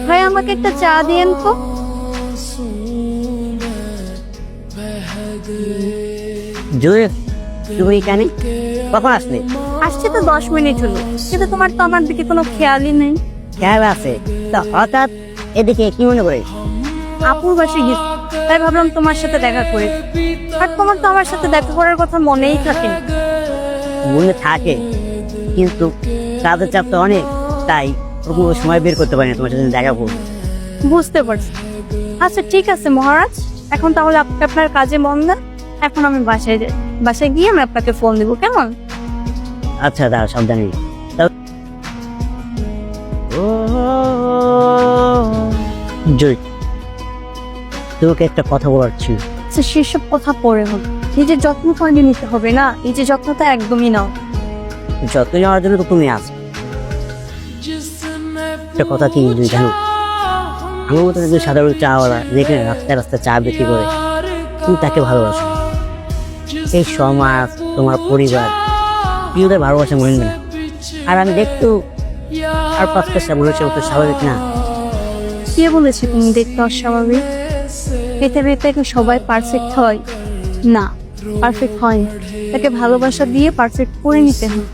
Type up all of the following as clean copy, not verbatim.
ভাই আমাকে একটা চা দিয়েন তো। জুই, তুমি এখানে কখন আসলে? আসছে তো 10 মিনিট হলো, কিন্তু তোমার তো আমার দিকে কোনো খেয়ালই নেই। খেয়াল আছে তা হঠাৎ এদিকে কি মনে করে? আপুর বাসে গেছি, তাই ভাবলাম তোমার সাথে দেখা করে। আর তোমার তো আমার সাথে দেখা করার কথা মনেই থাকে না। মনে থাকে কিন্তু কাজের চাপ তো অনেক, তাই কোনো সময় বের করতে পারি না তোমার সাথে দেখা করবো। বুঝতে পারছি। আচ্ছা ঠিক আছে মহারাজ, এখন তাহলে আপনি আপনার কাজে মন দেন। এখন আমি বাসায় যাই, বাসায় গিয়ে আমি আপনাকে ফোন দিব, কেমন? আচ্ছা দাঁড়া, সাবধানে। জয়, তোমাকে একটা কথা বলার ছিল। আচ্ছা সেসব কথা পরে হবে, নিজের যত্ন করে নিতে হবে না? এই যে যত্নটা একদমই নাও। যত্ন নেওয়ার জন্য তো তুমি আসো। একটা কথা কি জুই জানো, আমার মতো একজন সাধারণ চাওয়ালা যেখানে রাস্তায় রাস্তায় চা বিক্রি করে, তুমি তাকে ভালোবাসো। এই সমাজ, তোমার পরিবার, প্রিয়দের ভালোবাসা মনে না। আর আমি দেখতো আর 5টা মানুষের মতো স্বাভাবিক না। কে বলেছে তুমি দেখতে অস্বাভাবিক? পৃথিবীতে কি সবাই পারফেক্ট হয়? না, পারফেক্ট হয় না। তাকে ভালোবাসা দিয়ে পারফেক্ট করে নিতে হয়।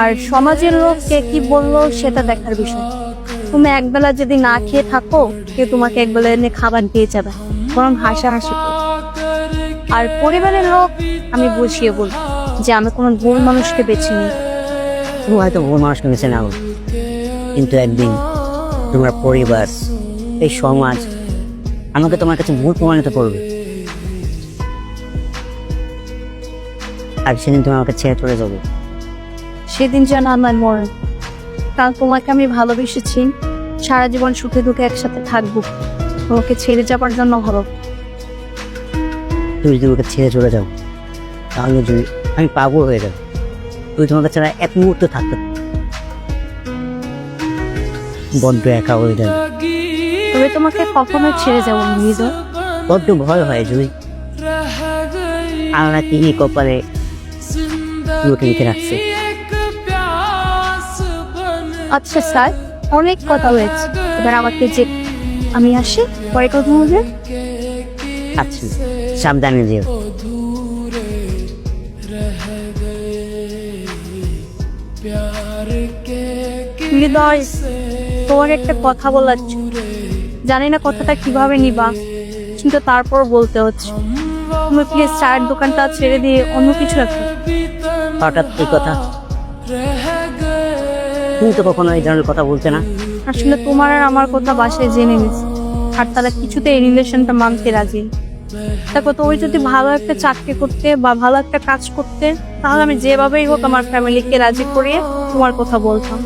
আর সমাজের লোক কে কি বললো সেটা দেখার বিষয়। তুমি একবেলা যদি না খেয়ে থাকো, কেউ তোমাকে একবেলা এনে খাবার দিয়ে যাবে, বরং হাসাহাসি করো। আর পরিবারের লোক আমি বুঝিয়ে বলবো যে আমি কোনো ভুল মানুষকে বেছে নিই। তুমি হয়তো ভুল মানুষকে বেছে নাও, কিন্তু একদিন তোমার পরিবার, এই সমাজ আমাকে তোমার কাছে ভুল প্রমাণিত করবে। আর সেদিন তুমি আমাকে ছেড়ে চলে যাবে। সেদিন যেন আমার মরণ, কারণ তোমাকে আমি ভালোবেসেছি, সারা জীবন সুখে দুঃখে একসাথে থাকবো। তোমাকে ছেড়ে যাবার জন্য হলো। তুমি যদি আমাকে ছেড়ে চলে যাও, তাহলে যদি আমি পাগল হয়ে যাবো। তুমি তোমাকে ছাড়া এক মুহূর্ত থাকতে বড্ড একা হয়ে যাবে। তবে তোমাকে কখনো ছেড়ে যাবো না হৃদয়। বড্ড ভয় হয় জুই, আমরা কি কপালে তোমাকে লিখে রাখছে। আচ্ছা স্যার, অনেক কথা হয়েছে, এবার আমাকে যে আমি আসি, পরে কথা হবে। আচ্ছা, সাবধানে যেও। হৃদয়, তোমার একটা কথা বলার ছিল। জানি না কথাটা কিভাবে নিবা, কিন্তু তারপর বলতে হচ্ছে। তুমি প্লিজ চায়ের দোকানটা ছেড়ে দিয়ে অন্য কিছু রাখো। হঠাৎ এই কথা? তুমি তো কখনো এই ধরনের কথা বলতে না। আসলে তোমার আর আমার কথা বাসায় জেনে গেছে, আর তারা কিছুতে এই রিলেশনটা মানতে রাজি না। দেখো, তুমি যদি ভালো একটা চাকরি করতে বা ভালো একটা কাজ করতে, তাহলে আমি যেভাবেই হোক আমার ফ্যামিলিকে রাজি করিয়ে তোমার কথা বলতাম।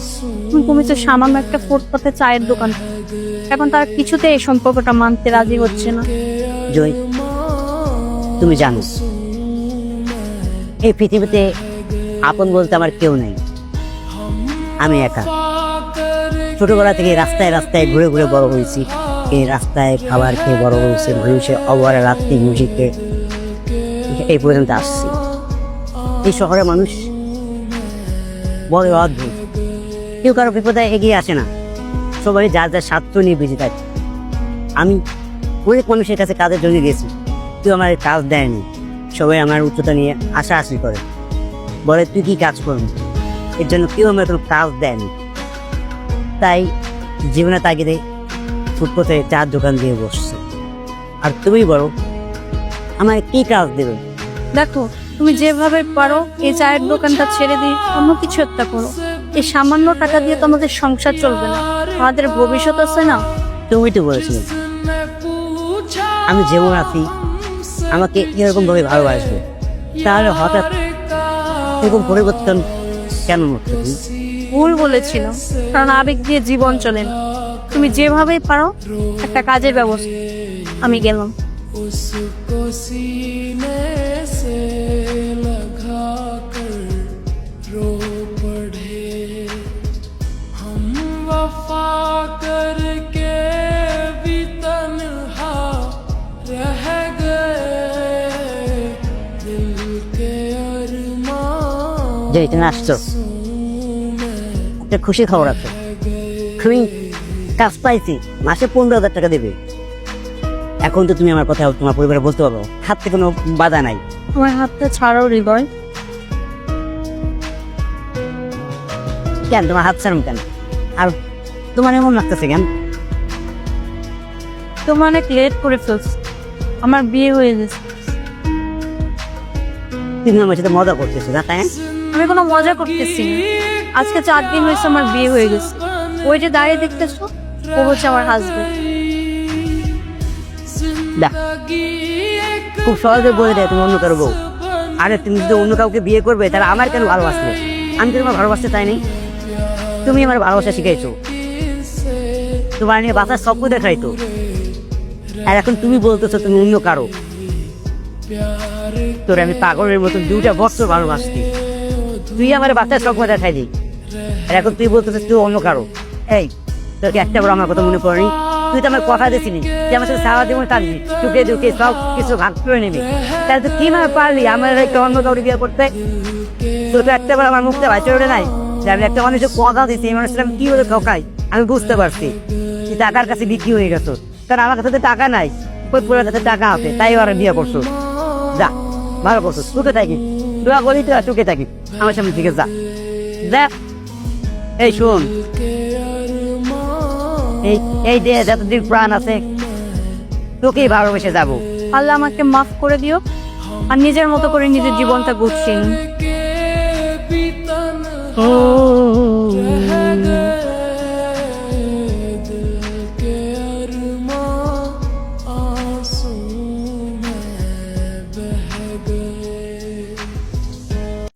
তুমি তো সামান্য একটা ফুটপাতে চায়ের দোকান, এখন তারা কিছুতে এই সম্পর্কটা মানতে রাজি হচ্ছে না। জয়, তুমি জানো এই পৃথিবীতে আপন বলতে আমার কেউ নেই। আমি একা। ছোটবেলা থেকে রাস্তায় রাস্তায় ঘুরে ঘুরে বড় হয়েছি। এই রাস্তায় খাবার খেয়ে বড় হয়েছে, মানুষের অবহেলা, রাত্রি মিউজিকে এই পর্যন্ত আসছি। এই শহরের মানুষ বড় অদ্ভুত, কেউ কারো বিপদে এগিয়ে আসে না। সবাই যার যার স্বার্থ নিয়ে বেঁচে থাকে। আমি অনেক মানুষের কাছে কাজের জন্য গেছি, কেউ আমার কাজ দেয়নি। সবাই আমার উচ্চতা নিয়ে আশাআশি করে, বলে তুই কি কাজ করবি। এর জন্য কেউ আমার কোনো কাজ দেয়নি। তাই জীবনে তাগিদে ফুটপাতে চার দোকান দিয়ে বসছে। আর তুমি বলো আমার কি কাজ দেবে? দেখো, তুমি যেভাবে পারো এই চায়ের দোকানটা ছেড়ে দিয়ে অন্য কিছু একটা করো। এই সামান্য টাকা দিয়ে তো আমাদের সংসার চলবে না, আমাদের ভবিষ্যৎ আছে না। তুমি তো বলেছিলে আমি যেমন আছি আমাকে এরকম ভাবে ভালোবাসবে, তাহলে হঠাৎ এরকম পরিবর্তন কেন হচ্ছে? ভুল বলেছিল, কারণ আবেগ দিয়ে জীবন চলে না। তুমি যেভাবে পারো একটা কাজের ব্যবস্থা। আমি গেলাম। যে এখানে আসছো, একটা খুশির খবর আছে। আমি কাজ পাইছি, মাসে 15,000 টাকা দেবে। এখন তো তুমি আমার কথা তোমার পরিবারে বলতে পারো, হাতে কোনো বাধা নাই। আমার হাতটা ছাড়াও হৃদয়। কেন তোমার হাত ছাড়ুন কেন? আর তোমার এমন লাগতেছে কেন? তোমার অনেক লেট করে ফেলছো, আমার বিয়ে হয়ে গেছে। তুমি আমার সাথে মজা করতেছো না, তাই না? আমি কোনো মজা করতেছি না। আজকে 4 দিন হয়েছে আমার বিয়ে হয়ে গেছে। ওই যে দাঁড়িয়ে দেখতেছো, ও হচ্ছে আমার হাজবেন্ড। দেখ, খুব সহজে বলে দেয় তুমি অন্য কারো বউ। আরে তুমি যদি অন্য কাউকে বিয়ে করবে তাহলে আমার কেন ভালোবাসবে? আমি তো তোমার ভালোবাসতে চাই নাই। তুমি আমার ভালোবাসা শিখাইছো, তোমার নিয়ে বাসার স্বপ্ন দেখাইতো, আর এখন তুমি বলতেছো তুমি অন্য কারো। তোরে আমি পাগলের মতন 2টা বছর ভালোবাসতি, তুই আমার বাচ্চার স্বপ্ন দেখাইলি, আর এখন তুই বলতেছিস তুই অন্য কারো। এই তোকে একটা বড় আমার কথা মনে পড়েনি? তুই তো আমার কথা দিছিলি যে আমার সাথে সারা জীবন থাকবি, টুকে টুকে সব কিছু ভাগ করে নিবি। তাহলে তুই কিভাবে পারলি আমার একটা অন্য কাউকে বিয়ে করতে? তোর তো একটা বার আমার মুখতে বাঁচে ওঠে নাই যে আমি একটা মানুষের কথা দিচ্ছি, এই মানুষটা আমি কি বলে ঠকাই। আমি বুঝতে পারছি তুই টাকার কাছে বিক্রি হয়ে গেছো, কারণ আমার কাছে তো টাকা নাই, ওই পুরোর কাছে টাকা আছে, তাই ওরা বিয়ে করছো। যা, ভালো করছো, সুখে থাকি, দোয়া করি তো সুখে থাকি, আমার সামনে থেকে যা। দেখ এই শোন, এই এই যে যতদিন প্রাণ আছে তোকেই ভালোবেসে যাবো। আল্লাহ আমাকে মাফ করে দিও, আর নিজের মতো করে নিজের জীবনটা গুছিয়ে নিই।